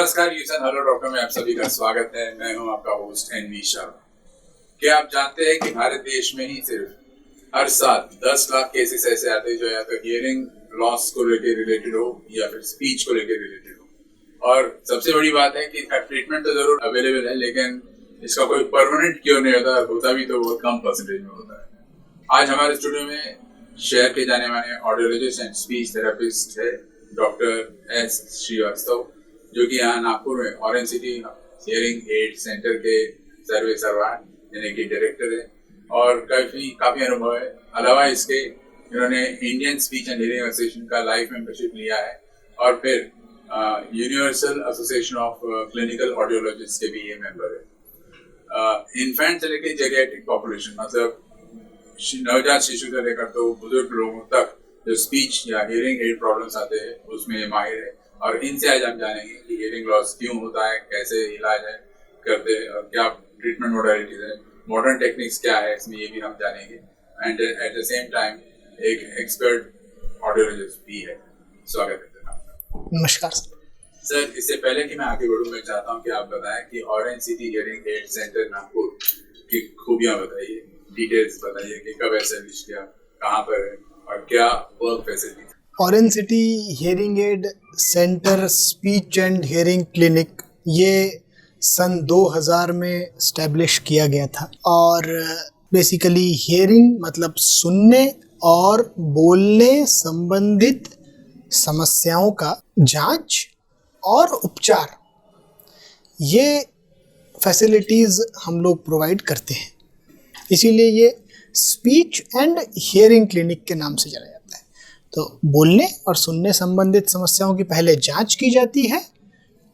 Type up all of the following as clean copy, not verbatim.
नमस्कार यूसन hello doctor में आप सभी का स्वागत है। मैं हूं आपका होस्ट एनवी शर्मा। क्या आप जानते हैं कि भारत देश में ही सिर्फ हर साल 10 लाख केसेस ऐसे आते हैं जो या तो हियरिंग लॉस को लेकर रिलेटेड हो या फिर स्पीच को लेकर रिलेटेड हो। और सबसे बड़ी बात है कि इसका ट्रीटमेंट तो जरूर अवेलेबल है, लेकिन इसका कोई परमानेंट क्योर नहीं होता भी तो बहुत कम परसेंटेज में होता है। आज हमारे स्टूडियो में शहर के जाने माने ऑडियोलॉजिस्ट एंड स्पीच थेरेपिस्ट है डॉक्टर एस श्रीवास्तव, जो कि यहाँ नागपुर में orange city hearing aid centre के सर्वे सर्वान यानी कि डायरेक्टर है और काफी अनुभव है। अलावा इसके इन्होंने Indian speech and hearing association का लाइफ मेंबरशिप लिया है और फिर universal association of clinical audiologist के भी ये मेंबर है। इन्फेंट से लेकर जेरियाट्रिक पॉपुलेशन मतलब नवजात शिशु से लेकर तो बुजुर्ग लोगों तक जो स्पीच या हियरिंग एड प्रॉब्लम्स आते हैं उसमें ये माहिर है। और इनसे आज हम जानेंगे कि हियरिंग लॉस क्यों होता है, कैसे इलाज है करते हैं और क्या ट्रीटमेंट मोडालिटीज है, मॉडर्न टेक्निक्स क्या है, इसमें ये भी हम जानेंगे। And at the same time एक एक्सपर्ट ऑडियोलॉजिस्ट भी है। स्वागत है आपका। नमस्कार सर। इससे पहले कि मैं आगे बढ़ूँ, मैं चाहता हूँ कि आप बताएं कि orange city hearing aid centre Nagpur की खूबियाँ बताइए, डिटेल्स बताइए कि कब एस्टैब्लिश किया, कहाँ पर है और क्या work facility. Orange city hearing aid centre speech and hearing clinic ये सन 2000 में स्टैब्लिश किया गया था और बेसिकली हियरिंग मतलब सुनने और बोलने संबंधित समस्याओं का जांच और उपचार, ये फैसिलिटीज़ हम लोग प्रोवाइड करते हैं। इसीलिए ये स्पीच एंड हियरिंग क्लिनिक के नाम से जाना जाता है। तो बोलने और सुनने संबंधित समस्याओं की पहले जांच की जाती है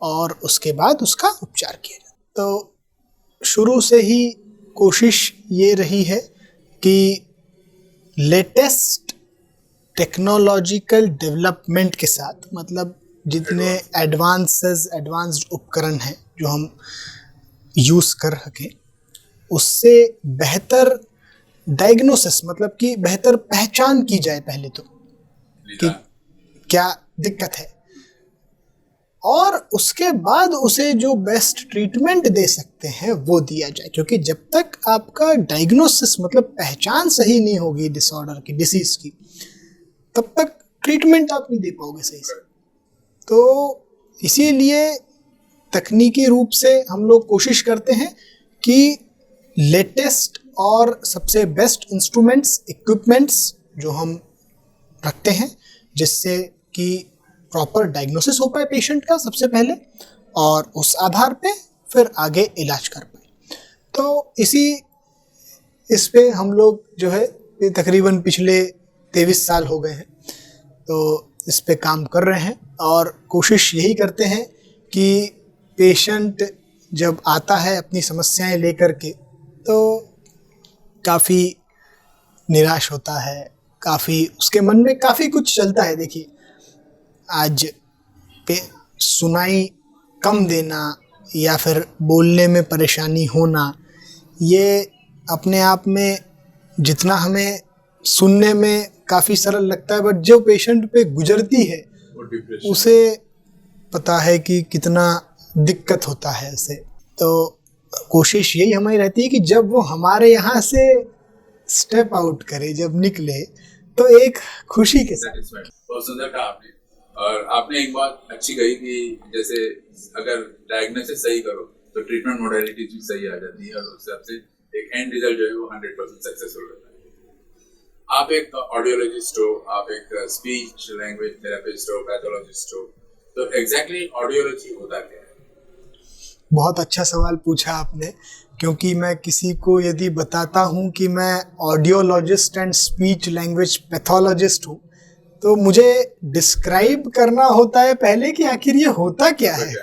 और उसके बाद उसका उपचार किया जाता है। तो शुरू से ही कोशिश ये रही है कि लेटेस्ट टेक्नोलॉजिकल डेवलपमेंट के साथ, मतलब जितने एडवांस्ड उपकरण हैं जो हम यूज़ कर सकें, उससे बेहतर डायग्नोसिस मतलब कि बेहतर पहचान की जाए पहले तो कि क्या दिक्कत है और उसके बाद उसे जो बेस्ट ट्रीटमेंट दे सकते हैं वो दिया जाए। क्योंकि जब तक आपका डायग्नोसिस मतलब पहचान सही नहीं होगी डिसऑर्डर की, डिसीज की, तब तक ट्रीटमेंट आप नहीं दे पाओगे सही से। तो इसीलिए तकनीकी रूप से हम लोग कोशिश करते हैं कि लेटेस्ट और सबसे बेस्ट इंस्ट्रूमेंट्स, इक्विपमेंट्स जो हम रखते हैं जिससे कि प्रॉपर डायग्नोसिस हो पाए पेशेंट का सबसे पहले और उस आधार पे फिर आगे इलाज कर पाए। तो इस पे हम लोग जो है तकरीबन पिछले 23 साल हो गए हैं तो इस पे काम कर रहे हैं और कोशिश यही करते हैं कि पेशेंट जब आता है अपनी समस्याएं लेकर के तो काफ़ी निराश होता है, काफ़ी उसके मन में काफ़ी कुछ चलता है। देखिए, आज पे सुनाई कम देना या फिर बोलने में परेशानी होना, ये अपने आप में जितना हमें सुनने में काफ़ी सरल लगता है, बट जो पेशेंट पे गुजरती है उसे पता है कि कितना दिक्कत होता है उसे। तो कोशिश यही हमारी रहती है कि जब वो हमारे यहाँ से स्टेप आउट करे, जब निकले, तो एक खुशी के साथ। बहुत सुंदर कहा आपने। और आपने एक बात अच्छी कही कि जैसे अगर डायग्नोसिस सही करो तो ट्रीटमेंट मोडालिटी भी सही आ जाती है और उस हिसाब से एक एंड रिजल्ट जो है वो 100% सक्सेसफुल रहता है। आप एक ऑडियोलॉजिस्ट हो, आप एक स्पीच लैंग्वेज थेरेपिस्ट हो, पैथोलॉजिस्ट हो, तो एग्जैक्टली ऑडियोलॉजी होता क्या है? बहुत अच्छा सवाल पूछा आपने, क्योंकि मैं किसी को यदि बताता हूँ कि मैं audiologist and speech language pathologist हूँ तो मुझे डिस्क्राइब करना होता है पहले कि आखिर ये होता क्या है।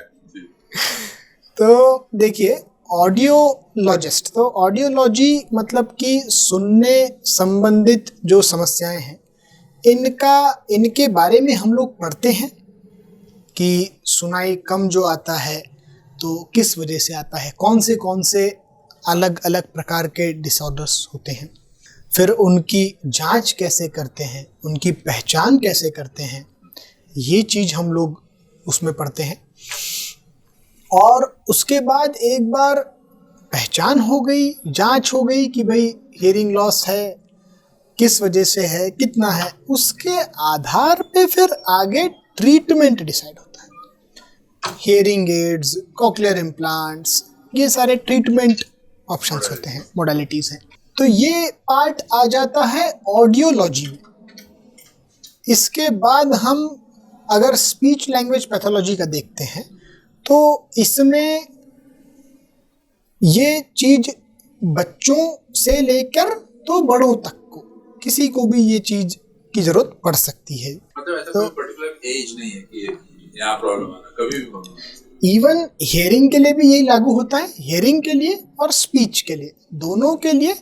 तो देखिए, ऑडियोलॉजिस्ट, तो ऑडियोलॉजी मतलब कि सुनने संबंधित जो समस्याएं हैं इनके बारे में हम लोग पढ़ते हैं कि सुनाई कम जो आता है तो किस वजह से आता है, कौन से अलग अलग प्रकार के डिसऑर्डर्स होते हैं, फिर उनकी जांच कैसे करते हैं, उनकी पहचान कैसे करते हैं, ये चीज़ हम लोग उसमें पढ़ते हैं। और उसके बाद एक बार पहचान हो गई, जांच हो गई कि भाई हियरिंग लॉस है, किस वजह से है, कितना है, उसके आधार पे फिर आगे ट्रीटमेंट डिसाइड होता है। हियरिंग एड्स, कॉक्लियर इम्प्लांट्स, ये सारे ट्रीटमेंट ऑप्शंस होते हैं, मोडालिटीज़ हैं। तो ये पार्ट आ जाता है ऑडियोलॉजी में। इसके बाद हम अगर स्पीच लैंग्वेज पैथोलॉजी का देखते हैं तो इसमें ये चीज़ बच्चों से लेकर तो बड़ों तक को किसी को भी ये चीज़ की ज़रूरत पड़ सकती है। मतलब ऐसा कोई पर्टिकुलर एज नहीं है कि यहाँ प्रॉब्लम आना, कभी भी प्रॉब्लम। इवन हियरिंग के लिए भी यही लागू होता है, हियरिंग के लिए और स्पीच के लिए, दोनों के लिए।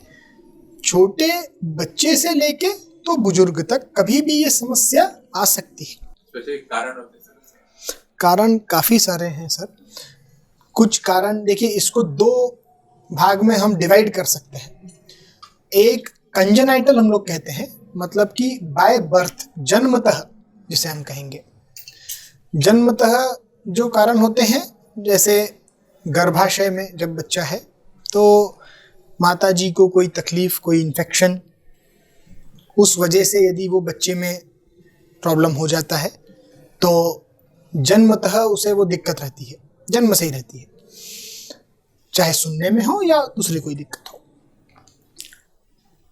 छोटे बच्चे से लेके तो बुजुर्ग तक कभी भी ये समस्या आ सकती है। स्पेसिफिक कारण होते हैं सर? कारण काफ़ी सारे हैं सर। कुछ कारण देखिए, इसको दो भाग में हम डिवाइड कर सकते हैं। एक कंजेनाइटल हम लोग कहते हैं, मतलब कि बाय बर्थ, जन्मतः जिसे हम कहेंगे। जन्मतः जो कारण होते हैं, जैसे गर्भाशय में जब बच्चा है तो माता जी को कोई तकलीफ़, कोई इन्फेक्शन, उस वजह से यदि वो बच्चे में प्रॉब्लम हो जाता है तो जन्मतः उसे वो दिक्कत रहती है, जन्म से ही रहती है, चाहे सुनने में हो या दूसरी कोई दिक्कत हो।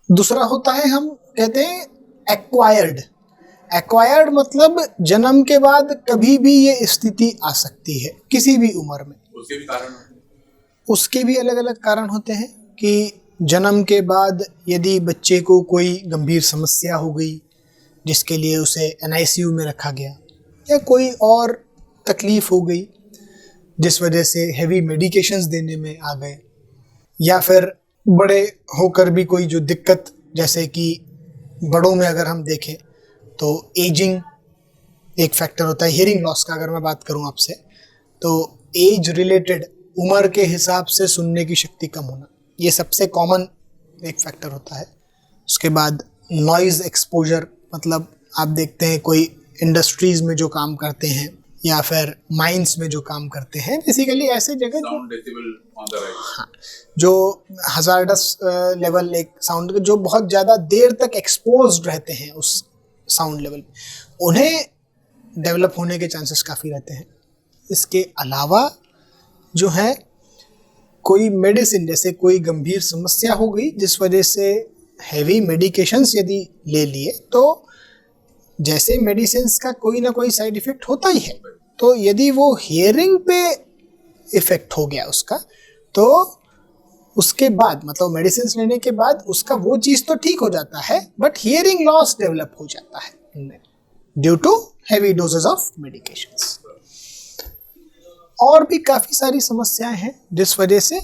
दूसरा होता है, हम कहते हैं एक्वायर्ड। एक्वायर्ड मतलब जन्म के बाद कभी भी ये स्थिति आ सकती है, किसी भी उम्र में। उसके भी कारण होते हैं? उसके भी अलग अलग कारण होते हैं कि जन्म के बाद यदि बच्चे को कोई गंभीर समस्या हो गई जिसके लिए उसे NICU में रखा गया, या कोई और तकलीफ़ हो गई जिस वजह से हेवी मेडिकेशंस देने में आ गए, या फिर बड़े होकर भी कोई जो दिक्कत, जैसे कि बड़ों में अगर हम देखें तो एजिंग एक फैक्टर होता है। हियरिंग लॉस का अगर मैं बात करूं आपसे, तो एज रिलेटेड, उम्र के हिसाब से सुनने की शक्ति कम होना, ये सबसे कॉमन एक फैक्टर होता है। उसके बाद नॉइज़ एक्सपोजर, मतलब आप देखते हैं कोई इंडस्ट्रीज़ में जो काम करते हैं या फिर माइंस में जो काम करते हैं, बेसिकली ऐसे जगह sound decibel on the right, हाँ, जो हजार्डस लेवल, एक साउंड जो बहुत ज़्यादा देर तक एक्सपोज्ड रहते हैं उस साउंड लेवल, उन्हें डेवलप होने के चांसेस काफ़ी रहते हैं। इसके अलावा जो है कोई मेडिसिन, जैसे कोई गंभीर समस्या हो गई जिस वजह से हैवी मेडिकेशंस यदि ले लिए, तो जैसे मेडिसिन्स का कोई ना कोई साइड इफ़ेक्ट होता ही है। तो यदि वो हियरिंग पे इफ़ेक्ट हो गया उसका, तो उसके बाद, मतलब मेडिसिन्स लेने के बाद उसका वो चीज़ तो ठीक हो जाता है, बट हियरिंग लॉस डेवलप हो जाता है इनमें due to heavy doses of medications. और भी काफ़ी सारी समस्याएं हैं जिस वजह से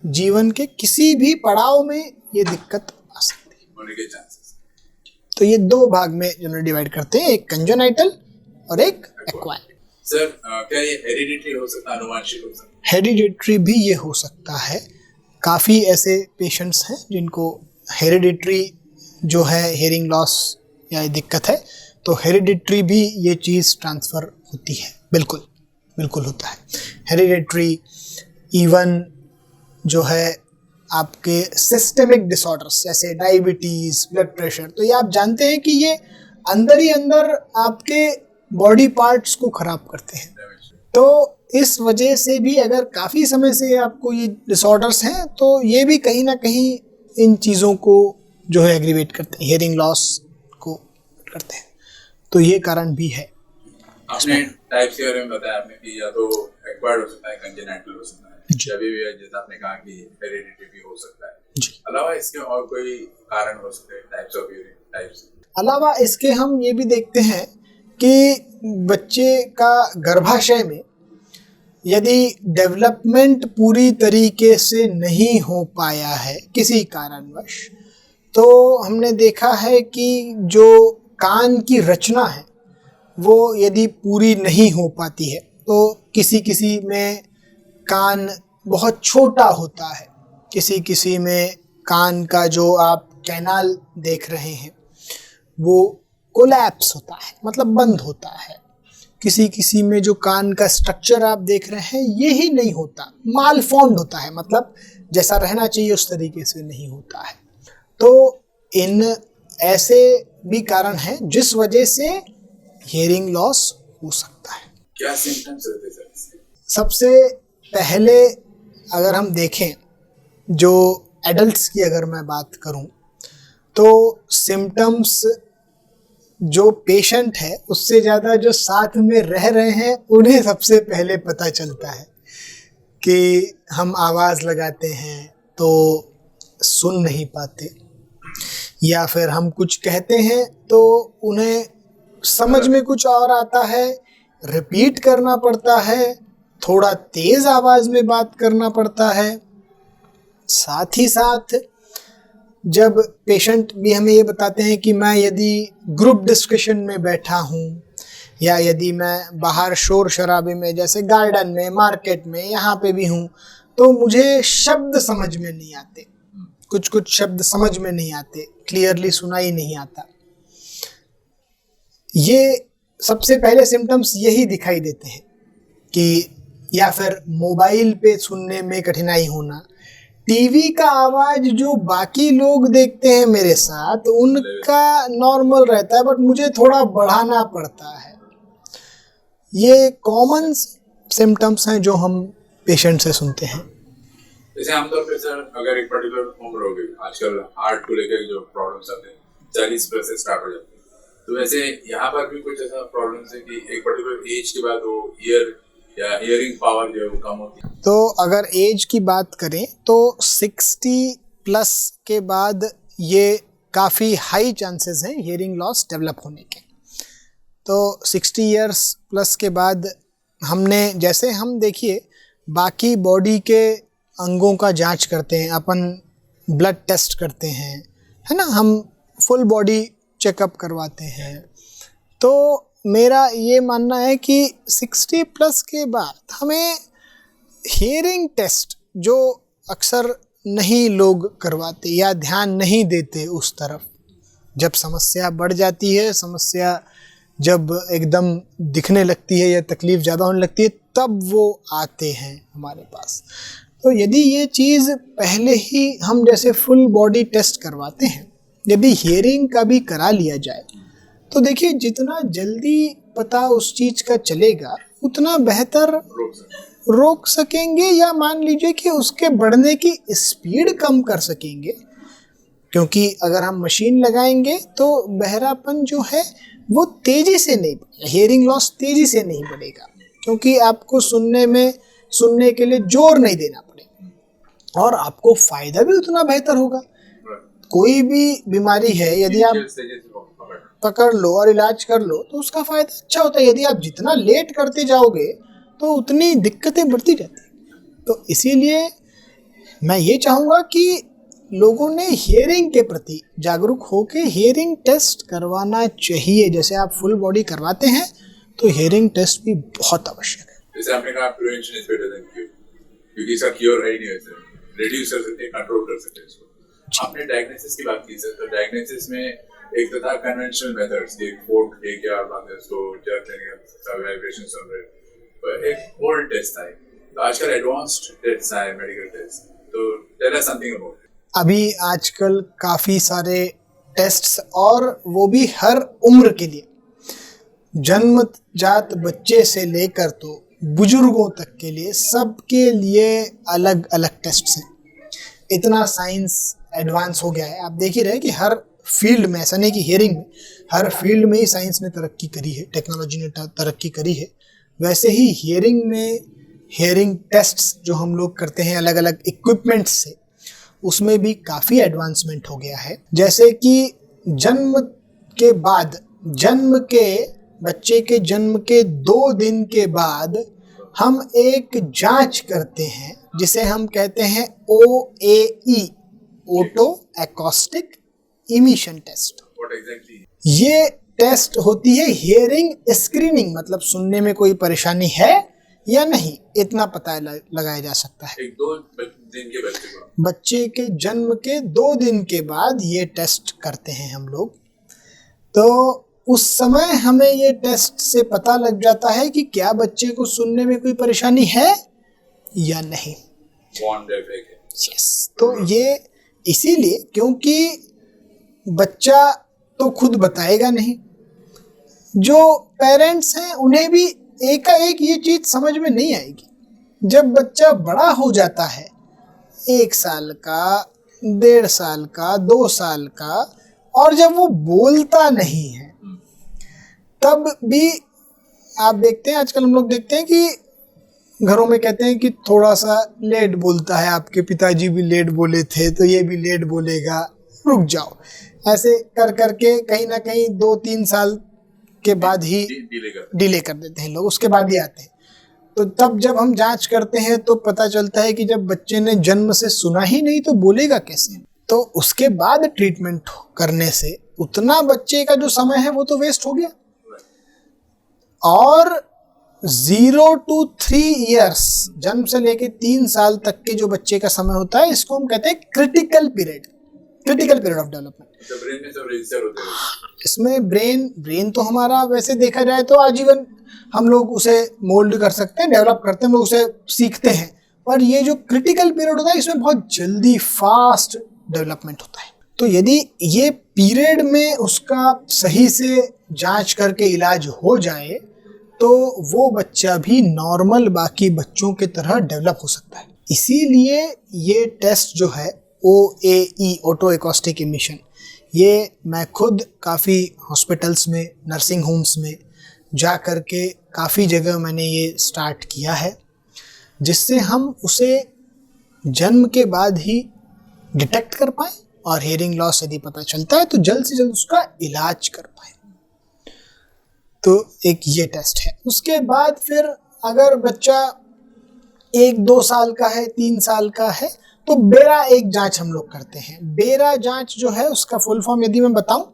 जीवन के किसी भी पड़ाव में ये दिक्कत आ सकती है, होने के चांसेस। तो ये दो भाग में जनरल डिवाइड करते हैं, एक कंजेनाइटल और एक एक्वायर्ड। सर क्या ये हेरिडिटरी हो सकता है, आनुवंशिक हो सकता है? हेरिडिटरी भी ये हो सकता है। काफ़ी ऐसे पेशेंट्स हैं जिनको हेरिडिटरी जो है हियरिंग लॉस या दिक्कत है, तो हेरिडिटरी भी ये चीज़ ट्रांसफ़र होती है, बिल्कुल बिल्कुल होता है हेरिडिटरी। इवन जो है आपके सिस्टेमिक डिसऑर्डर्स जैसे डायबिटीज़, ब्लड प्रेशर, तो ये आप जानते हैं कि ये अंदर ही अंदर आपके बॉडी पार्ट्स को ख़राब करते हैं। तो इस वजह से भी अगर काफ़ी समय से आपको ये डिसऑर्डर्स हैं, तो ये भी कहीं ना कहीं इन चीज़ों को जो है एग्रीवेट करते हैं, हियरिंग लॉस को करते हैं। तो ये कारण भी है। आपने टाइप्स के बारे में बताया आपने कि या तो एक्वायर्ड हो सकता है, कंजेनाइटल हो सकता है, जब भी है जैसा आपने कहा कि हेरिडिटरी भी हो सकता है। जी। अलावा इसके और कोई कारण हो सकते हैं, टाइप्स ऑफ हियरिंग टाइप्स? अलावा इसके हम ये भी देखते हैं कि बच्चे का गर्भाशय में यदि डेवलपमेंट पूरी तरीके से नहीं हो पाया है किसी कारणवश, तो हमने देखा है कि जो कान की रचना है वो यदि पूरी नहीं हो पाती है, तो किसी किसी में कान बहुत छोटा होता है, किसी किसी में कान का जो आप कैनाल देख रहे हैं वो कोलैप्स होता है, मतलब बंद होता है। किसी किसी में जो कान का स्ट्रक्चर आप देख रहे हैं ये ही नहीं होता, माल फॉर्म्ड होता है, मतलब जैसा रहना चाहिए उस तरीके से नहीं होता है। तो इन ऐसे भी कारण हैं जिस वजह से हियरिंग लॉस हो सकता है। क्या सिम्टम्स रहते हैं सर? सबसे पहले अगर हम देखें, जो एडल्ट्स की अगर मैं बात करूं, तो सिम्टम्स जो पेशेंट है उससे ज़्यादा जो साथ में रह रहे हैं उन्हें सबसे पहले पता चलता है कि हम आवाज़ लगाते हैं तो सुन नहीं पाते, या फिर हम कुछ कहते हैं तो उन्हें समझ में कुछ और आता है, रिपीट करना पड़ता है, थोड़ा तेज़ आवाज़ में बात करना पड़ता है। साथ ही साथ जब पेशेंट भी हमें ये बताते हैं कि मैं यदि ग्रुप डिस्कशन में बैठा हूँ या यदि मैं बाहर शोर शराबे में जैसे गार्डन में, मार्केट में, यहाँ पे भी हूँ, तो मुझे शब्द समझ में नहीं आते, कुछ शब्द समझ में नहीं आते, क्लियरली सुनाई नहीं आता। ये सबसे पहले सिम्टम्स यही दिखाई देते हैं कि, या फिर मोबाइल पे सुनने में कठिनाई होना, टीवी का आवाज़ जो बाकी लोग देखते हैं मेरे साथ उनका नॉर्मल रहता है बट मुझे थोड़ा बढ़ाना पड़ता है। ये कॉमन सिम्टम्स हैं जो हम पेशेंट से सुनते हैं। जैसे आमतौर पे सर अगर एक पर्टिकुलर उम्र हो गई, आजकल हार्ट को लेकर जो प्रॉब्लम्स आते हैं 40 प्लस से स्टार्ट हो जाते हैं, तो वैसे यहाँ पर भी कुछ ऐसा प्रॉब्लम्स है कि एक पर्टिकुलर एज के बाद वो ईयर या हियरिंग पावर जो है वो कम होती है? तो अगर एज की बात करें तो 60 प्लस के बाद ये काफ़ी हाई चांसेस हैं हियरिंग लॉस डेवलप होने के। तो 60 इयर्स प्लस के बाद हमने, जैसे हम देखिए बाकी बॉडी के अंगों का जांच करते हैं, अपन ब्लड टेस्ट करते हैं, है ना, हम फुल बॉडी चेकअप करवाते हैं। तो मेरा ये मानना है कि 60 प्लस के बाद हमें हियरिंग टेस्ट, जो अक्सर नहीं लोग करवाते या ध्यान नहीं देते उस तरफ, जब समस्या बढ़ जाती है, समस्या जब एकदम दिखने लगती है या तकलीफ़ ज़्यादा होने लगती है, तब वो आते हैं हमारे पास। तो यदि ये चीज़ पहले ही हम जैसे फुल बॉडी टेस्ट करवाते हैं, यदि हियरिंग का भी करा लिया जाए, तो देखिए जितना जल्दी पता उस चीज़ का चलेगा उतना बेहतर रोक सकेंगे, या मान लीजिए कि उसके बढ़ने की स्पीड कम कर सकेंगे। क्योंकि अगर हम मशीन लगाएंगे तो बहरापन जो है वो तेज़ी से नहीं बढ़ेगा, हियरिंग लॉस तेज़ी से नहीं बढ़ेगा, क्योंकि आपको सुनने के लिए जोर नहीं देना पड़ेगा और आपको फ़ायदा भी उतना बेहतर होगा। कोई भी बीमारी है यदि आप पकड़ लो और इलाज कर लो तो उसका फ़ायदा अच्छा होता है। यदि आप जितना लेट करते जाओगे तो उतनी दिक्कतें बढ़ती जाती हैं। तो इसीलिए मैं ये चाहूँगा कि लोगों ने हियरिंग के प्रति जागरूक होकर हियरिंग टेस्ट करवाना चाहिए। जैसे आप फुल बॉडी करवाते हैं तो हियरिंग टेस्ट भी बहुत आवश्यक है। जैसे आपने कहा prevention is better than cure, क्योंकि इसका क्योर है ही नहीं, वैसे रिड्यूस कर सकते हैं, कंट्रोल कर सकते हैं इसको। आपने डायग्नोसिस की बात की सर, तो डायग्नोसिस में एक तो था कन्वेंशनल मेथड्स, एक फोर्क एक या बांधे उसको जर्क देने का, वाइब्रेशन सुन रहे, पर एक ओल्ड टेस्ट था, तो आजकल एडवांस्ड टेस्ट आए, मेडिकल टेस्ट, तो tell us something about it. अभी आजकल काफ़ी सारे टेस्ट्स, और वो भी हर उम्र के लिए, जन्मजात बच्चे से लेकर तो बुजुर्गों तक के लिए, सबके लिए अलग अलग टेस्ट्स हैं। इतना साइंस एडवांस हो गया है, आप देख ही रहे कि हर फील्ड में, ऐसा नहीं कि हियरिंग में, हर फील्ड में ही साइंस ने तरक्की करी है, टेक्नोलॉजी ने तरक्की करी है। वैसे ही हियरिंग में हियरिंग टेस्ट्स जो हम लोग करते हैं अलग अलग इक्विपमेंट्स से, उसमें भी काफ़ी एडवांसमेंट हो गया है। जैसे कि बच्चे के जन्म के 2 दिन के बाद हम एक जांच करते हैं जिसे हम कहते हैं OAE, auto acoustic emission test. ये टेस्ट होती है हियरिंग स्क्रीनिंग, मतलब सुनने में कोई परेशानी है या नहीं, इतना पता लगाया जा सकता है। 2 दिन के बच्चे के जन्म के 2 दिन के बाद ये टेस्ट करते हैं हम लोग। तो उस समय हमें ये टेस्ट से पता लग जाता है कि क्या बच्चे को सुनने में कोई परेशानी है या नहीं। yes. तो ये इसीलिए क्योंकि बच्चा तो खुद बताएगा नहीं, जो पेरेंट्स हैं उन्हें भी एकाएक ये चीज़ समझ में नहीं आएगी। जब बच्चा बड़ा हो जाता है, 1 साल का, 1.5 साल का, 2 साल का, और जब वो बोलता नहीं है तब भी आप देखते हैं, आजकल हम लोग देखते हैं कि घरों में कहते हैं कि थोड़ा सा लेट बोलता है, आपके पिताजी भी लेट बोले थे तो ये भी लेट बोलेगा, रुक जाओ। ऐसे कर करके कहीं ना कहीं 2-3 साल के बाद ही डिले कर देते हैं लोग, उसके बाद ही आते हैं। तो तब जब हम जांच करते हैं तो पता चलता है कि जब बच्चे ने जन्म से सुना ही नहीं तो बोलेगा कैसे। तो उसके बाद ट्रीटमेंट करने से उतना बच्चे का जो समय है वो तो वेस्ट हो गया। और 0 to 3 years, जन्म से लेके 3 साल तक के जो बच्चे का समय होता है, इसको हम कहते हैं क्रिटिकल पीरियड ऑफ डेवलपमेंट। इसमें ब्रेन तो हमारा वैसे देखा जाए तो आजीवन हम लोग उसे मोल्ड कर सकते हैं, डेवलप करते हैं, हम लोग उसे सीखते हैं। पर ये जो क्रिटिकल पीरियड होता है इसमें बहुत जल्दी फास्ट डेवलपमेंट होता है। तो यदि ये पीरियड में उसका सही से जांच करके इलाज हो जाए तो वो बच्चा भी नॉर्मल बाकी बच्चों के तरह डेवलप हो सकता है। इसीलिए ये टेस्ट जो है OAE, ऑटो एकॉस्टिक इमिशन, ये मैं खुद काफ़ी हॉस्पिटल्स में, नर्सिंग होम्स में जा कर के काफ़ी जगह मैंने ये स्टार्ट किया है, जिससे हम उसे जन्म के बाद ही डिटेक्ट कर पाएँ और हियरिंग लॉस यदि पता चलता है तो जल्द से जल्द उसका इलाज कर पाएँ। तो एक ये टेस्ट है। उसके बाद फिर अगर बच्चा 1-2 साल का है, 3 साल का है, तो बेरा एक जांच हम लोग करते हैं। बेरा जांच जो है उसका फुल फॉर्म यदि मैं बताऊं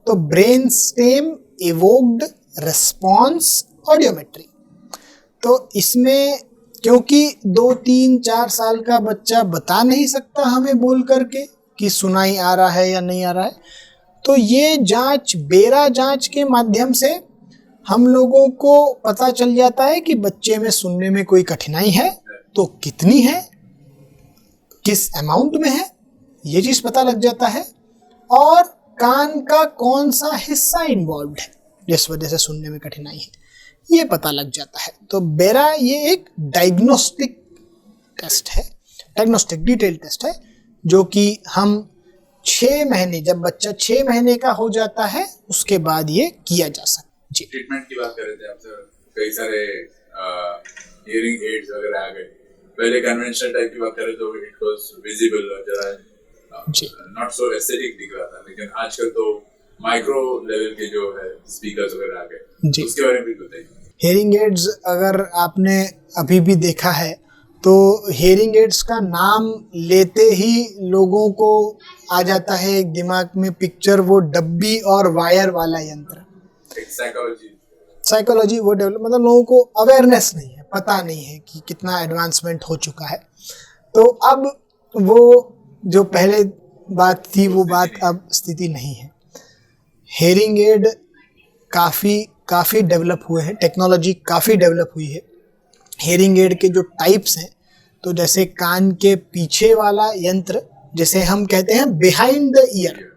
तो brain stem evoked response audiometry. तो इसमें क्योंकि 2-3-4 साल का बच्चा बता नहीं सकता हमें बोल करके कि सुनाई आ रहा है या नहीं आ रहा है, तो ये जांच, बेरा जांच के माध्यम से हम लोगों को पता चल जाता है कि बच्चे में सुनने में कोई कठिनाई है तो कितनी है, किस अमाउंट में है, ये चीज़ पता लग जाता है, और कान का कौन सा हिस्सा इन्वॉल्व है जिस वजह से सुनने में कठिनाई है, ये पता लग जाता है। तो बेरा ये एक डायग्नोस्टिक टेस्ट है, डायग्नोस्टिक डिटेल टेस्ट है, जो कि हम 6 महीने, जब बच्चा 6 महीने का हो जाता है उसके बाद ये किया जा सकता है। जी, ट्रीटमेंट की बात कर रहे थे आपसे, कई सारे हियरिंग एड्स वगैरह आ गए। पहले कन्वेंशनल टाइप की बात करें तो इट वाज विजिबल, जरा नॉट सो एस्थेटिक दिख रहा था, लेकिन आजकल तो माइक्रो लेवल के जो है स्पीकर्स वगैरह आ गए, उसके बारे में भी बताइए। हियरिंग एड्स अगर आपने अभी भी देखा है तो हियरिंग एड्स का नाम लेते ही लोगों को आ जाता है एक दिमाग में पिक्चर, वो डब्बी और वायर वाला यंत्र। साइकोलॉजी वो डेवलप, मतलब लोगों को अवेयरनेस नहीं है, पता नहीं है कि कितना एडवांसमेंट हो चुका है। तो अब वो जो पहले बात थी वो बात अब स्थिति नहीं है। हियरिंग एड काफ़ी डेवलप हुए हैं, टेक्नोलॉजी काफ़ी डेवलप हुई है। हियरिंग एड के जो टाइप्स हैं, तो जैसे कान के पीछे वाला यंत्र, जैसे हम कहते हैं behind the year,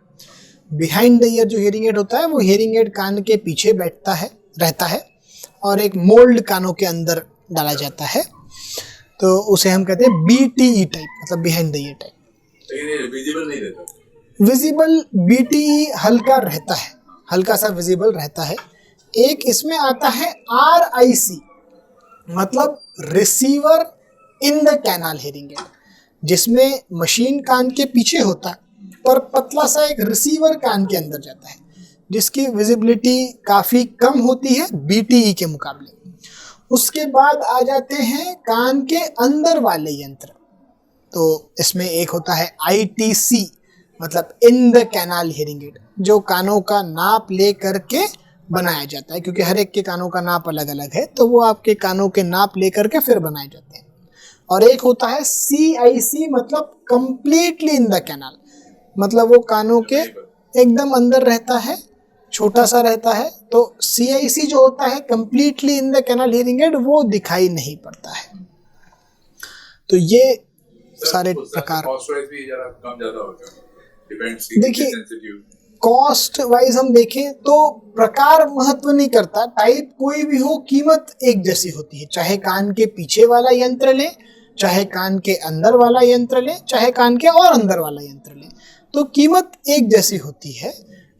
behind the year जो हियरिंग एड होता है वो हियरिंग एड कान के पीछे रहता है और एक मोल्ड कानों के अंदर डाला जाता है, तो उसे हम कहते हैं BTE टाइप, मतलब behind the year type. Visible नहीं रहता, विजिबल BTE हल्का रहता है, हल्का सा विजिबल रहता है। एक इसमें आता है RIC, मतलब receiver in the canal hearing aid, जिसमें मशीन कान के पीछे होता है पर पतला सा एक रिसीवर कान के अंदर जाता है, जिसकी विजिबिलिटी काफ़ी कम होती है BTE के मुकाबले। उसके बाद आ जाते हैं कान के अंदर वाले यंत्र, तो इसमें एक होता है ITC, मतलब in the canal hearing aid, जो कानों का नाप ले करके बनाया जाता है, क्योंकि हर एक के कानों का नाप अलग अलग है, तो वो आपके कानों के नाप ले करके फिर बनाए जाते हैं। और एक होता है CIC, मतलब कंप्लीटली इन द कैनाल, मतलब वो कानों के एकदम अंदर रहता है, छोटा सा रहता है, तो CIC जो होता है completely in the canal hearing aid वो दिखाई नहीं पड़ता है। तो ये सारे प्रकार। कॉस्ट वाइज भी जरा कम ज्यादा होता है, डिपेंड्स। देखिए कॉस्ट वाइज हम देखें तो प्रकार महत्व नहीं करता, टाइप कोई भी हो, कीमत एक जैसी होती है। चाहे कान के पीछे वाला यंत्र लें, चाहे कान के अंदर वाला यंत्र लें, चाहे कान के और अंदर वाला यंत्र लें, तो कीमत एक जैसी होती है।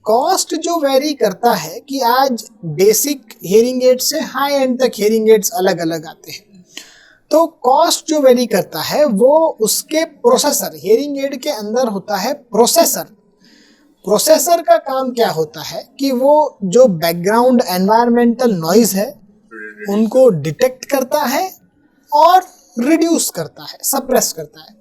कॉस्ट जो वेरी करता है कि आज बेसिक हियरिंग एड से हाई एंड तक हियरिंग एड्स अलग अलग आते हैं, तो कॉस्ट जो वेरी करता है वो उसके प्रोसेसर, हियरिंग एड के अंदर होता है प्रोसेसर। प्रोसेसर का काम क्या होता है कि वो जो बैकग्राउंड एनवायरमेंटल नॉइज है उनको डिटेक्ट करता है और रिड्यूस करता है, सप्रेस करता है।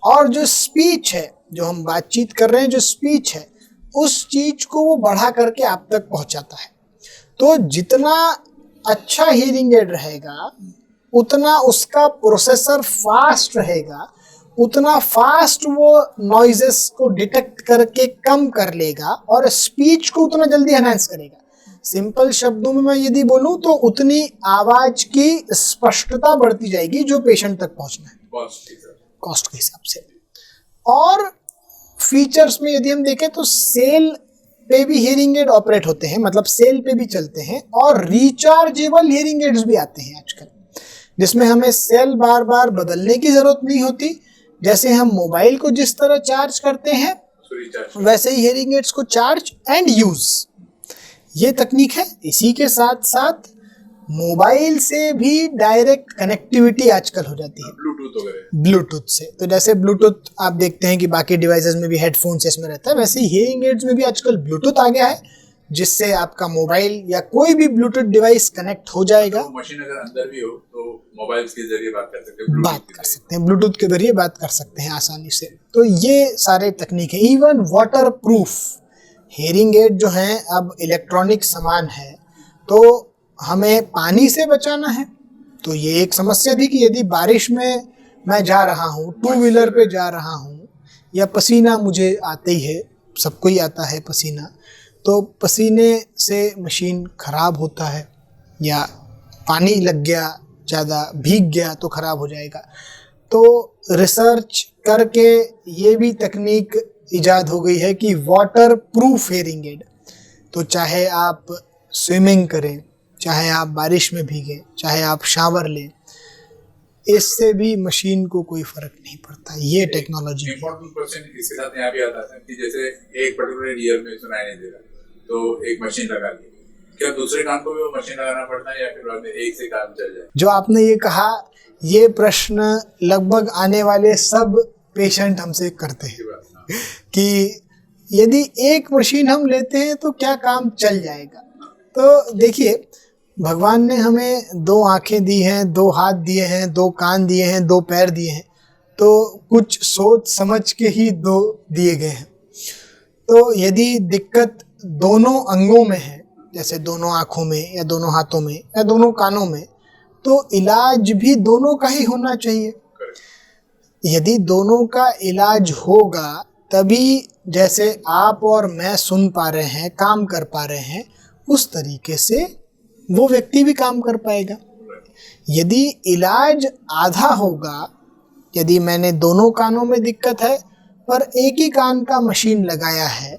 और जो स्पीच है, जो हम बातचीत कर रहे हैं, जो स्पीच है, उस चीज को वो बढ़ा करके आप तक पहुंचाता है। तो जितना अच्छा हियरिंग एड रहेगा उतना उसका प्रोसेसर फास्ट रहेगा, उतना फास्ट वो नॉइजेस को डिटेक्ट करके कम कर लेगा और स्पीच को उतना जल्दी एनहांस करेगा। सिंपल शब्दों में मैं यदि बोलूं तो उतनी आवाज की स्पष्टता बढ़ती जाएगी जो पेशेंट तक पहुंचना है, कॉस्ट के हिसाब से। और फीचर्स में यदि हम देखें तो सेल पे भी हियरिंग एड ऑपरेट होते हैं, मतलब सेल पे भी चलते हैं, और रिचार्जेबल हियरिंग एड्स भी आते हैं आजकल, जिसमें हमें सेल बार बार बदलने की जरूरत नहीं होती। जैसे हम मोबाइल को जिस तरह चार्ज करते हैं वैसे ही हियरिंग एड्स को चार्ज एंड यूज, ये तकनीक है। इसी के साथ साथ मोबाइल से भी डायरेक्ट कनेक्टिविटी आजकल हो जाती है ब्लूटूथ से। तो जैसे ब्लूटूथ आप देखते हैं कि बाकी डिवाइसेस में भी हेडफोन्स इसमें रहता है, वैसे ही हियरिंग एड्स में भी आजकल ब्लूटूथ आ गया है, जिससे आपका मोबाइल या कोई भी ब्लूटूथ डिवाइस कनेक्ट हो जाएगा। तो मशीन अगर अंदर भी हो तो मोबाइल के जरिए बात कर सकते हैं, ब्लूटूथ के जरिए बात कर सकते हैं आसानी से। तो ये सारे तकनीक है। Even water proof hearing aid जो है अब इलेक्ट्रॉनिक सामान है, तो हमें पानी से बचाना है। तो ये एक समस्या थी कि यदि बारिश में मैं जा रहा हूँ, टू व्हीलर पे जा रहा हूँ, या पसीना मुझे आते ही है, सबको ही आता है पसीना, तो पसीने से मशीन ख़राब होता है, या पानी लग गया, ज़्यादा भीग गया तो ख़राब हो जाएगा। तो रिसर्च करके ये भी तकनीक इजाद हो गई है कि वाटर प्रूफ हियरिंग एड। तो चाहे आप स्विमिंग करें, चाहे आप बारिश में भीगें, चाहे आप शावर लें, इससे भी मशीन को कोई फर्क नहीं पड़ता। ये टेक्नोलॉजी है। इम्पोर्टेंट क्वेश्चन इसके साथ यहाँ भी आता है कि जैसे एक पर्टिकुलर ईयर में सुनाई नहीं दे रहा तो एक मशीन लगा ली, क्या दूसरे कान को भी वो मशीन लगाना पड़ता है या फिर बाद में एक से काम चल जाए? जो आपने ये कहा, ये प्रश्न लगभग आने वाले सब पेशेंट हमसे करते हैं कि यदि एक मशीन हम लेते हैं तो क्या काम चल जाएगा। तो देखिए, भगवान ने हमें 2 आंखें दी हैं, 2 हाथ दिए हैं, 2 कान दिए हैं, 2 पैर दिए हैं, तो कुछ सोच समझ के ही 2 दिए गए हैं। तो यदि दिक्कत दोनों अंगों में है, जैसे दोनों आँखों में या दोनों हाथों में या दोनों कानों में, तो इलाज भी दोनों का ही होना चाहिए। यदि दोनों का इलाज होगा तभी जैसे आप और मैं सुन पा रहे हैं, काम कर पा रहे हैं, उस तरीके से वो व्यक्ति भी काम कर पाएगा। यदि इलाज आधा होगा, यदि मैंने दोनों कानों में दिक्कत है पर एक ही कान का मशीन लगाया है,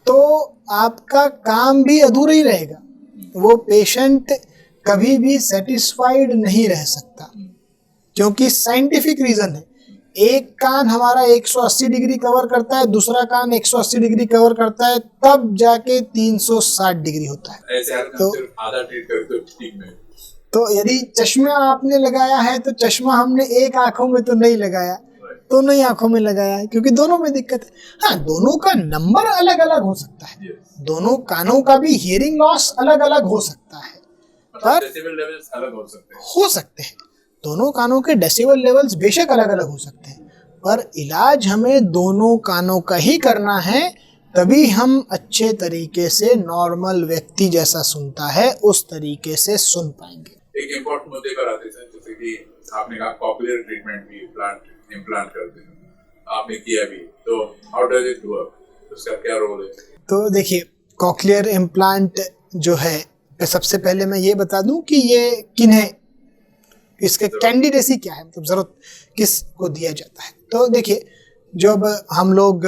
तो आपका काम भी अधूरा ही रहेगा। वो पेशेंट कभी भी सेटिस्फाइड नहीं रह सकता, क्योंकि साइंटिफिक रीज़न है। एक कान हमारा 180 डिग्री कवर करता है, दूसरा कान 180 डिग्री कवर करता है, तब जाके 360 डिग्री होता है। ऐसे तो आधा ट्रीट करते हो ठीक में। तो यदि चश्मा आपने लगाया है तो चश्मा हमने एक आंखों में तो नहीं लगाया, दोनों ही आंखों में लगाया है, क्योंकि दोनों में दिक्कत है। हाँ, दोनों का नंबर अलग अलग हो सकता है, दोनों कानों का भी हियरिंग लॉस अलग अलग हो सकता है, पर डेसिबल लेवल्स अलग हो सकते हैं। दोनों कानों के डेसिबल लेवल्स बेशक अलग अलग हो सकते हैं, पर इलाज हमें दोनों कानों का ही करना है, तभी हम अच्छे तरीके से नॉर्मल व्यक्ति जैसा सुनता है उस तरीके से सुन पाएंगे। एक इम्पोर्टेंट मुद्दे पर आते हैं, जैसे कि आपने कहा कॉक्लियर ट्रीटमेंट भी इम्प्लांट करते हैं, आपने किया भी, तो हाउ डज इट वर्क, उसका क्या रोल है? तो देखिए, कॉक्लियर इम्प्लांट जो है, सबसे पहले मैं ये बता दूं कि ये किन्हें, इसके कैंडिडेसी क्या है, मतलब ज़रूरत किस को दिया जाता है। तो देखिए, जब हम लोग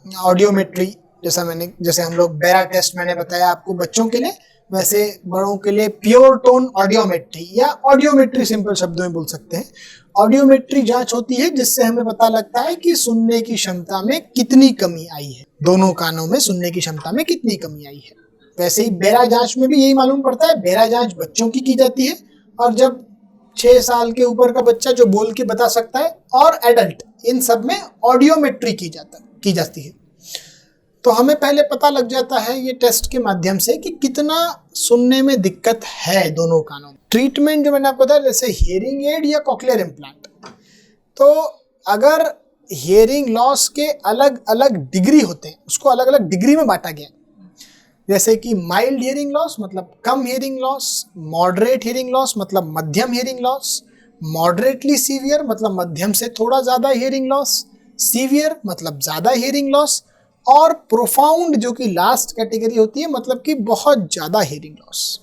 ऑडियोमेट्री, जैसे हम लोग बेरा टेस्ट मैंने बताया आपको बच्चों के लिए, वैसे बड़ों के लिए प्योर टोन ऑडियोमेट्री या ऑडियोमेट्री सिंपल शब्दों में बोल सकते हैं। ऑडियोमेट्री जांच होती है जिससे हमें पता लगता है कि सुनने की क्षमता में कितनी कमी आई है, दोनों कानों में सुनने की क्षमता में कितनी कमी आई है। वैसे ही बेरा जांच में भी यही मालूम पड़ता है। बेरा जांच बच्चों की जाती है, और जब 6 साल के ऊपर का बच्चा जो बोल के बता सकता है, और एडल्ट, इन सब में ऑडियोमेट्री की जाती है। तो हमें पहले पता लग जाता है ये टेस्ट के माध्यम से कि कितना सुनने में दिक्कत है दोनों कानों में। ट्रीटमेंट जो मैंने आपको बताया, जैसे हियरिंग एड या कॉक्लियर इम्प्लांट, तो अगर हियरिंग लॉस के अलग अलग डिग्री होते हैं, उसको अलग अलग डिग्री में बांटा गया, जैसे कि माइल्ड हियरिंग लॉस मतलब कम hearing loss, moderate hearing loss मतलब मध्यम हियरिंग लॉस, मॉडरेटली सीवियर मतलब मध्यम से थोड़ा ज़्यादा हियरिंग लॉस, सीवियर मतलब ज़्यादा हियरिंग लॉस, और प्रोफाउंड जो कि लास्ट कैटेगरी होती है, मतलब कि बहुत ज़्यादा हियरिंग लॉस।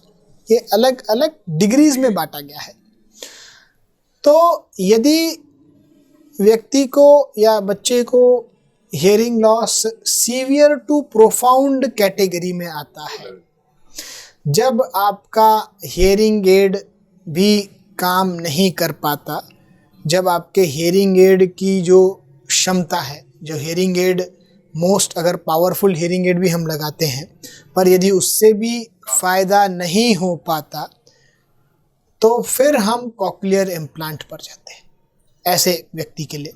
ये अलग अलग डिग्रीज में बांटा गया है। तो यदि व्यक्ति को या बच्चे को hearing loss severe to profound category में आता है, जब आपका हियरिंग एड भी काम नहीं कर पाता, जब आपके हियरिंग एड की जो क्षमता है, जो हियरिंग एड मोस्ट अगर पावरफुल हियरिंग एड भी हम लगाते हैं, पर यदि उससे भी फ़ायदा नहीं हो पाता, तो फिर हम कॉक्लियर इम्प्लांट पर जाते हैं ऐसे व्यक्ति के लिए।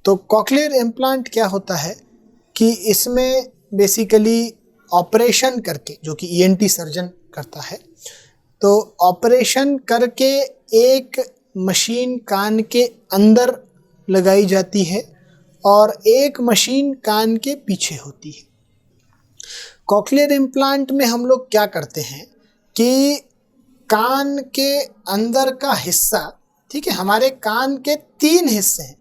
तो कॉक्लियर इम्प्लांट क्या होता है कि इसमें बेसिकली ऑपरेशन करके, जो कि ईएनटी सर्जन करता है, तो ऑपरेशन करके एक मशीन कान के अंदर लगाई जाती है और एक मशीन कान के पीछे होती है। कॉक्लियर इम्प्लांट में हम लोग क्या करते हैं कि कान के अंदर का हिस्सा, ठीक है, हमारे कान के 3 हिस्से हैं।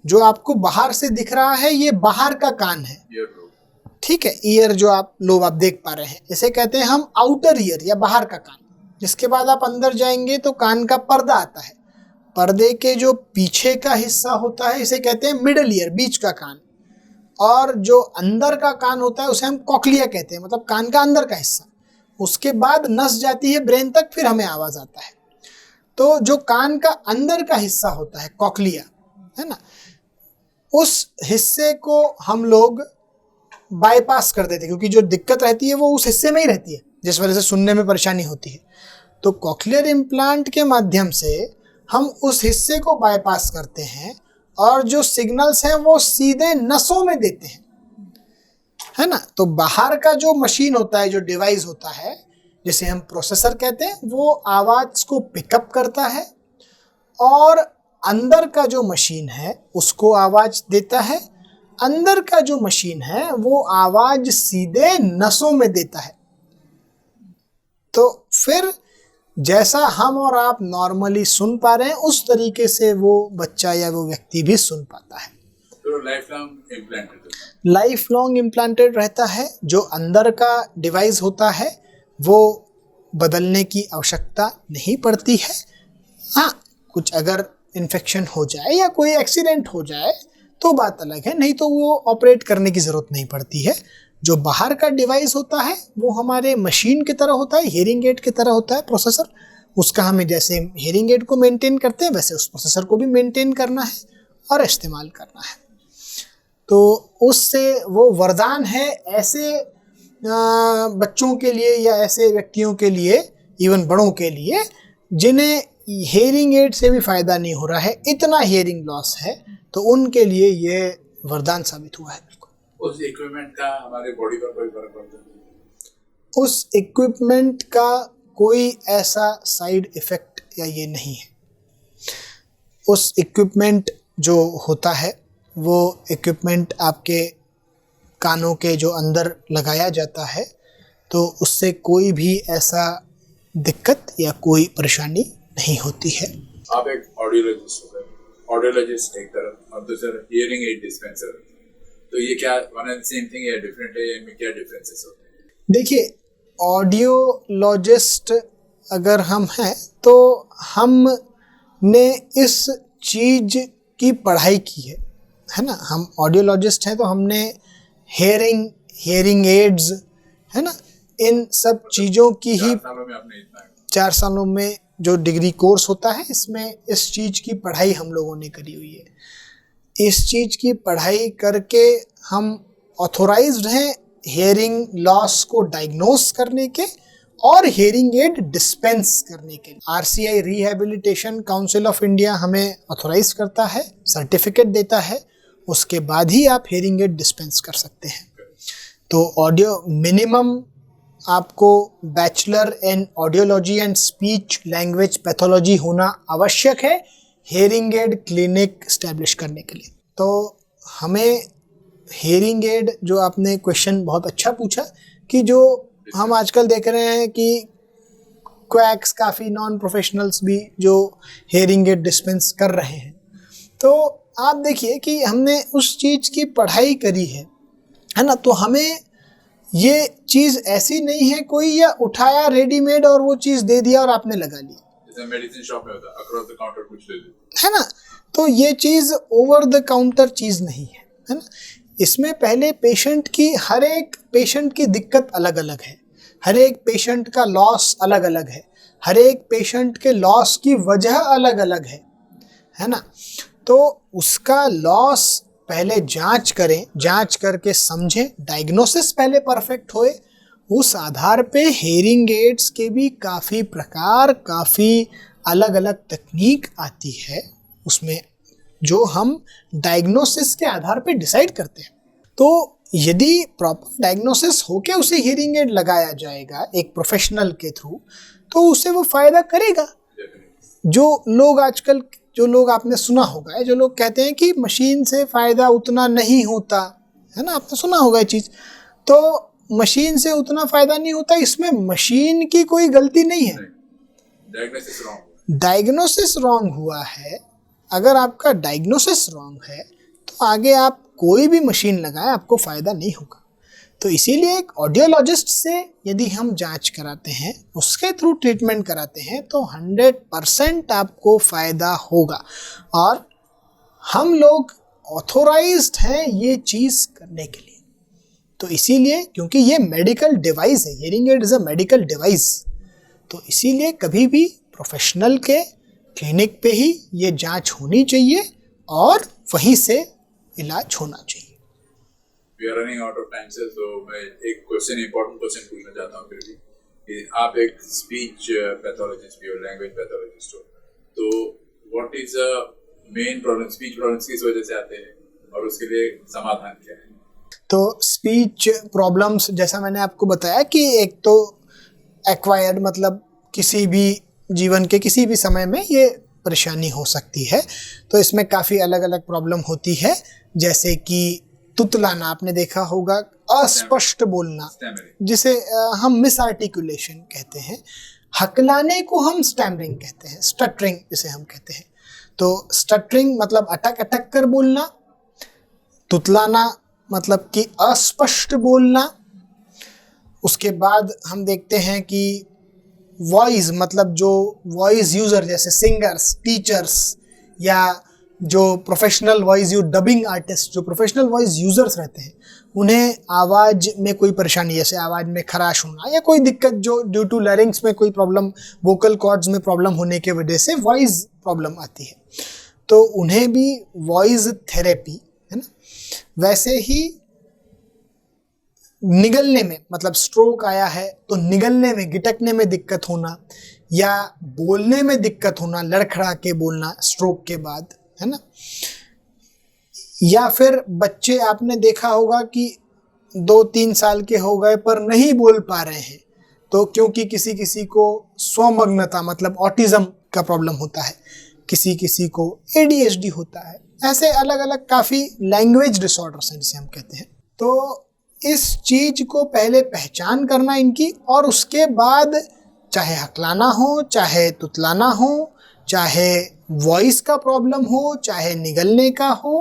जो आपको बाहर से दिख रहा है ये बाहर का कान है, ठीक है, ईयर जो आप लोब आप देख पा रहे हैं, इसे कहते हैं हम आउटर ईयर या बाहर का कान। जिसके बाद आप अंदर जाएंगे तो कान का पर्दा आता है, पर्दे के जो पीछे का हिस्सा होता है इसे कहते हैं मिडल ईयर, बीच का कान, और जो अंदर का कान होता है उसे हम कॉक्लिया कहते हैं, मतलब कान का अंदर का हिस्सा। उसके बाद नस जाती है ब्रेन तक, फिर हमें आवाज़ आता है। तो जो कान का अंदर का हिस्सा होता है कॉक्लिया, है ना, उस हिस्से को हम लोग बाईपास कर देते हैं, क्योंकि जो दिक्कत रहती है वो उस हिस्से में ही रहती है, जिस वजह से सुनने में परेशानी होती है। तो कॉक्लियर इम्प्लांट के माध्यम से हम उस हिस्से को बाईपास करते हैं और जो सिग्नल्स हैं वो सीधे नसों में देते हैं, है ना। तो बाहर का जो मशीन होता है, जो डिवाइस होता है, जिसे हम प्रोसेसर कहते हैं, वो आवाज़ को पिकअप करता है, और अंदर का जो मशीन है उसको आवाज़ देता है। अंदर का जो मशीन है वो आवाज़ सीधे नसों में देता है। तो फिर जैसा हम और आप नॉर्मली सुन पा रहे हैं उस तरीके से वो बच्चा या वो व्यक्ति भी सुन पाता है। तो लाइफ लॉन्ग इम्प्लांटेड रहता है। जो अंदर का डिवाइस होता है वो बदलने की आवश्यकता नहीं पड़ती है। हाँ, कुछ अगर इन्फेक्शन हो जाए या कोई एक्सीडेंट हो जाए तो बात अलग है, नहीं तो वो ऑपरेट करने की ज़रूरत नहीं पड़ती है। जो बाहर का डिवाइस होता है वो हमारे मशीन की तरह होता है, हियरिंग एड की तरह होता है प्रोसेसर। उसका हमें जैसे हियरिंग एड को मेंटेन करते हैं वैसे उस प्रोसेसर को भी मेंटेन करना है और इस्तेमाल करना है। तो उससे वो वरदान है ऐसे बच्चों के लिए या ऐसे व्यक्तियों के लिए, इवन बड़ों के लिए, जिन्हें हियरिंग एड से भी फ़ायदा नहीं हो रहा है, इतना हियरिंग लॉस है, तो उनके लिए ये वरदान साबित हुआ है। उस इक्विपमेंट का हमारे बॉडी पर कोई फर्क पड़ता है? उस इक्विपमेंट का कोई ऐसा साइड इफ़ेक्ट या ये नहीं है। उस इक्विपमेंट जो होता है वो इक्विपमेंट आपके कानों के जो अंदर लगाया जाता है, तो उससे कोई भी ऐसा दिक्कत या कोई परेशानी नहीं होती है। आप एक ऑडियोलॉजिस्ट हो गए, ऑडियोलॉजिस्ट एक तरफ और दूसरा हियरिंग एड डिस्पेंसर, तो ये क्या वन एंड सेम थिंग या डिफरेंट है, इनमें क्या डिफरेंसेस होते हैं? देखिए, ऑडियोलॉजिस्ट अगर हम हैं तो हमने इस चीज़ की पढ़ाई की है ना। हम ऑडियोलॉजिस्ट हैं तो हमने हेयरिंग एड्स, है ना, इन सब चीज़ों की ही 4 सालों में आपने इतना 4 सालों में जो डिग्री कोर्स होता है इसमें इस चीज़ की पढ़ाई हम लोगों ने करी हुई है। इस चीज़ की पढ़ाई करके हम ऑथोराइज्ड हैं हेयरिंग लॉस को डायग्नोस करने के और हेयरिंग एड डिस्पेंस करने के लिए। RCI rehabilitation council of India हमें ऑथोराइज करता है, सर्टिफिकेट देता है, उसके बाद ही आप हेयरिंग एड डिस्पेंस कर सकते हैं। तो ऑडियो मिनिमम आपको bachelor in audiology and speech language pathology होना आवश्यक है हेयरिंग एड क्लिनिक स्टैब्लिश करने के लिए। तो हमें हेयरिंग एड, जो आपने क्वेश्चन बहुत अच्छा पूछा कि जो हम आजकल देख रहे हैं कि क्वैक्स, काफ़ी नॉन प्रोफेशनल्स भी जो हेयरिंग एड डिस्पेंस कर रहे हैं, तो आप देखिए कि हमने उस चीज़ की पढ़ाई करी है ना। तो हमें ये चीज़ ऐसी नहीं है कोई या उठाया रेडीमेड और वो चीज़ दे दिया और आपने लगा ली, जैसे मेडिसिन शॉप में होता है अक्रॉस द काउंटर कुछ ले लो, है ना। तो ये चीज़ ओवर द काउंटर चीज़ नहीं है ना। इसमें पहले पेशेंट की, हर एक पेशेंट की दिक्कत अलग अलग है, हर एक पेशेंट का लॉस अलग अलग है, हर एक पेशेंट के लॉस की वजह अलग अलग है ना। तो उसका लॉस पहले जांच करें, जांच करके समझें, डायग्नोसिस पहले परफेक्ट होए, उस आधार पे हेयरिंग एड्स के भी काफ़ी प्रकार, काफ़ी अलग अलग तकनीक आती है उसमें, जो हम डायग्नोसिस के आधार पे डिसाइड करते हैं। तो यदि प्रॉपर डायग्नोसिस होके उसे हियरिंग एड लगाया जाएगा एक प्रोफेशनल के थ्रू, तो उसे वो फ़ायदा करेगा। जो लोग आजकल, जो लोग आपने सुना होगा, जो लोग कहते हैं कि मशीन से फ़ायदा उतना नहीं होता, है ना, आपने सुना होगा ये चीज़। तो मशीन से उतना फ़ायदा नहीं होता, इसमें मशीन की कोई गलती नहीं है, डायग्नोसिस रॉन्ग हुआ है। अगर आपका डायग्नोसिस रॉन्ग है तो आगे आप कोई भी मशीन लगाएं, आपको फ़ायदा नहीं होगा। तो इसीलिए एक ऑडियोलॉजिस्ट से यदि हम जांच कराते हैं, उसके थ्रू ट्रीटमेंट कराते हैं, तो 100% आपको फ़ायदा होगा। और हम लोग ऑथोराइज्ड हैं ये चीज़ करने के लिए। तो इसीलिए, क्योंकि ये मेडिकल डिवाइस है, hearing aid is a medical device, तो इसीलिए कभी भी प्रोफेशनल के क्लिनिक पे ही ये जांच होनी चाहिए और वहीं से इलाज होना चाहिए। We are running out of time, sir, so मैं एक क्वेश्चन, इंपॉर्टेंट क्वेश्चन पूछना चाहता हूँ फिर भी कि आप एक स्पीच पैथोलॉजिस्ट भी हो, लैंग्वेज पैथोलॉजिस्ट हो, तो what is the main problem, speech problems किस वजह से आते हैं और उसके लिए समाधान क्या है? तो स्पीच प्रॉब्लम्स, जैसा मैंने आपको बताया कि एक तो एक्वायर्ड, मतलब किसी भी जीवन के किसी भी समय में ये परेशानी हो सकती है। तो इसमें काफ़ी अलग अलग प्रॉब्लम होती है, जैसे कि तुतलाना, आपने देखा होगा, अस्पष्ट बोलना जिसे हम मिस आर्टिकुलेशन कहते हैं, हकलाने को हम स्टैमरिंग कहते हैं, स्टटरिंग जिसे हम कहते हैं। तो स्टटरिंग मतलब अटक अटक कर बोलना, तुतलाना मतलब कि अस्पष्ट बोलना। उसके बाद हम देखते हैं कि वॉइस, मतलब जो वॉइस यूज़र जैसे सिंगर्स, टीचर्स या जो प्रोफेशनल वॉइस डबिंग आर्टिस्ट, जो प्रोफेशनल वॉइस यूज़र्स रहते हैं, उन्हें आवाज़ में कोई परेशानी, जैसे आवाज़ में खराश होना या कोई दिक्कत जो ड्यू टू लैरिंग्स में कोई प्रॉब्लम, वोकल कॉर्ड्स में प्रॉब्लम होने के वजह से वॉइस प्रॉब्लम आती है, तो उन्हें भी वॉइस थेरेपी, है ना। वैसे ही निगलने में, मतलब स्ट्रोक आया है तो निगलने में, गिटकने में दिक्कत होना या बोलने में दिक्कत होना, लड़खड़ा के बोलना स्ट्रोक के बाद, है ना। या फिर बच्चे, आपने देखा होगा कि 2-3 साल के हो गए पर नहीं बोल पा रहे हैं, तो क्योंकि किसी किसी को स्वमग्नता मतलब ऑटिज़म का प्रॉब्लम होता है, किसी किसी को ADHD होता है, ऐसे अलग अलग काफ़ी लैंग्वेज डिसऑर्डर्स हैं जिसे हम कहते हैं। तो इस चीज़ को पहले पहचान करना इनकी, और उसके बाद चाहे हकलाना हो, चाहे तुतलाना हो, चाहे वॉइस का प्रॉब्लम हो, चाहे निगलने का हो,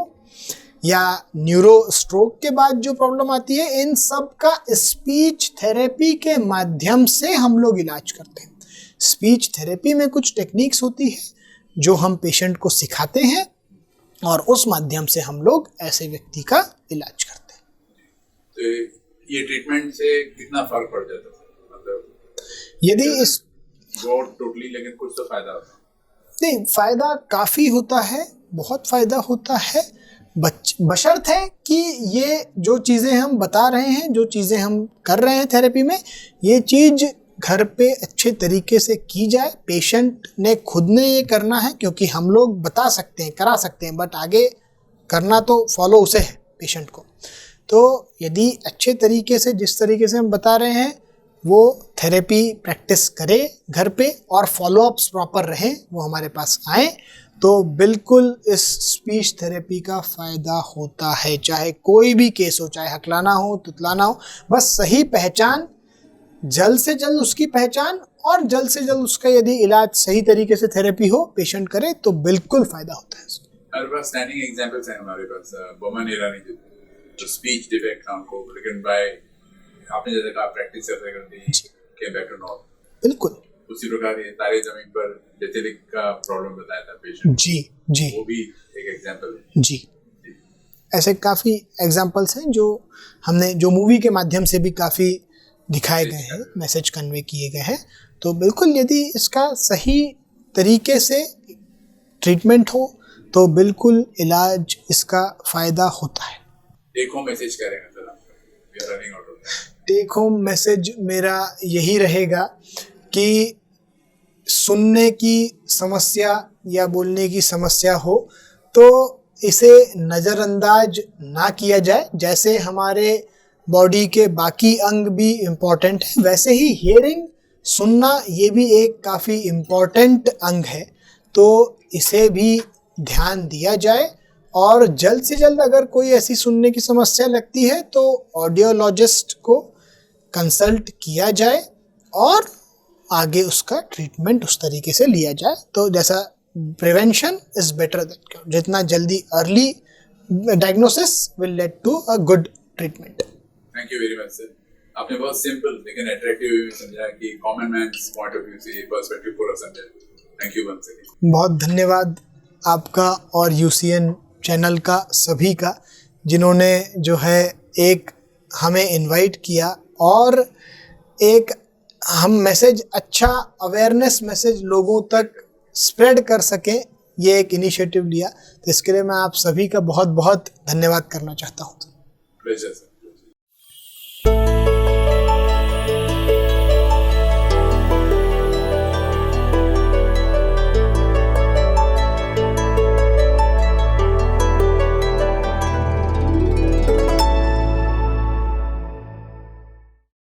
या न्यूरो स्ट्रोक के बाद जो प्रॉब्लम आती है, इन सब का स्पीच थेरेपी के माध्यम से हम लोग इलाज करते हैं। स्पीच थेरेपी में कुछ टेक्निक्स होती है जो हम पेशेंट को सिखाते हैं और उस माध्यम से हम लोग ऐसे व्यक्ति का इलाज करते हैं। तो ये ट्रीटमेंट से कितना फर्क पड़ जाता है? मतलब यदि इस टोटली, लेकिन कुछ तो फायदा होता है? नहीं, फायदा काफ़ी होता है, बहुत फायदा होता है, बशर्त है कि ये जो चीज़ें हम बता रहे हैं, जो चीज़ें हम कर रहे हैं थेरेपी में, ये चीज़ घर पे अच्छे तरीके से की जाए। पेशेंट ने खुद ने ये करना है, क्योंकि हम लोग बता सकते हैं, करा सकते हैं, बट आगे करना तो फॉलो उसे है पेशेंट को। तो यदि अच्छे तरीके से, जिस तरीके से हम बता रहे हैं, वो थेरेपी प्रैक्टिस करे घर पे और फॉलोअप्स प्रॉपर रहें, वो हमारे पास आए, तो बिल्कुल इस स्पीच थेरेपी का फ़ायदा होता है। चाहे कोई भी केस हो, चाहे हकलाना हो, तुतलाना हो, बस सही पहचान, जल्द से जल्द उसकी पहचान और जल्द से जल्द उसका यदि इलाज सही तरीके से थेरेपी हो, पेशेंट करे, तो बिल्कुल फ़ायदा होता है। हमारे पास स्टैंडिंग एग्जांपल्स हैं। हमारे पास बोमन ईरानी जो स्पीच डिफेक्ट था उनको, लेकिन बाय आपने जैसे कहा प्रैक्टिस करते केम बैक टू नॉर्मल। बिल्कुल उसी प्रकार ये तारे जमीन पर लेथेलिक का प्रॉब्लम बताया था पेशेंट। जी, वो भी एक एग्जांपल है। जी, ऐसे काफ़ी एग्जांपल्स हैं जो हमने, जो मूवी के माध्यम से भी काफ़ी दिखाए गए हैं, मैसेज कन्वे किए गए हैं। तो बिल्कुल यदि इसका सही तरीके से ट्रीटमेंट हो तो बिल्कुल इलाज इसका फ़ायदा होता है। टेक होम मैसेज करेंगे सर आप, we are running out of time. Take home message मेरा यही रहेगा कि सुनने की समस्या या बोलने की समस्या हो तो इसे नज़रअंदाज ना किया जाए। जैसे हमारे बॉडी के बाकी अंग भी इम्पॉर्टेंट है, वैसे ही हियरिंग, सुनना, ये भी एक काफ़ी इम्पॉर्टेंट अंग है, तो इसे भी ध्यान दिया जाए। और जल्द से जल्द अगर कोई ऐसी सुनने की समस्या लगती है तो ऑडियोलॉजिस्ट को कंसल्ट किया जाए और आगे उसका ट्रीटमेंट उस तरीके से लिया जाए। तो जैसा prevention is better than cure, जितना जल्दी early diagnosis will lead to a good treatment. Thank you very much sir. आपने बहुत सिंपल लेकिन अट्रैक्टिव वे में समझा कि common man's point of view से पर्सपेक्टिव पूरा समझा। Thank you once again. बहुत धन्यवाद आपका और यूसीएन चैनल का, सभी का, जिन्होंने जो है एक हमें इनवाइट किया और एक हम मैसेज, अच्छा अवेयरनेस मैसेज लोगों तक स्प्रेड कर सकें, ये एक इनिशिएटिव लिया। तो इसके लिए मैं आप सभी का बहुत बहुत धन्यवाद करना चाहता हूँ। Pleasure sir.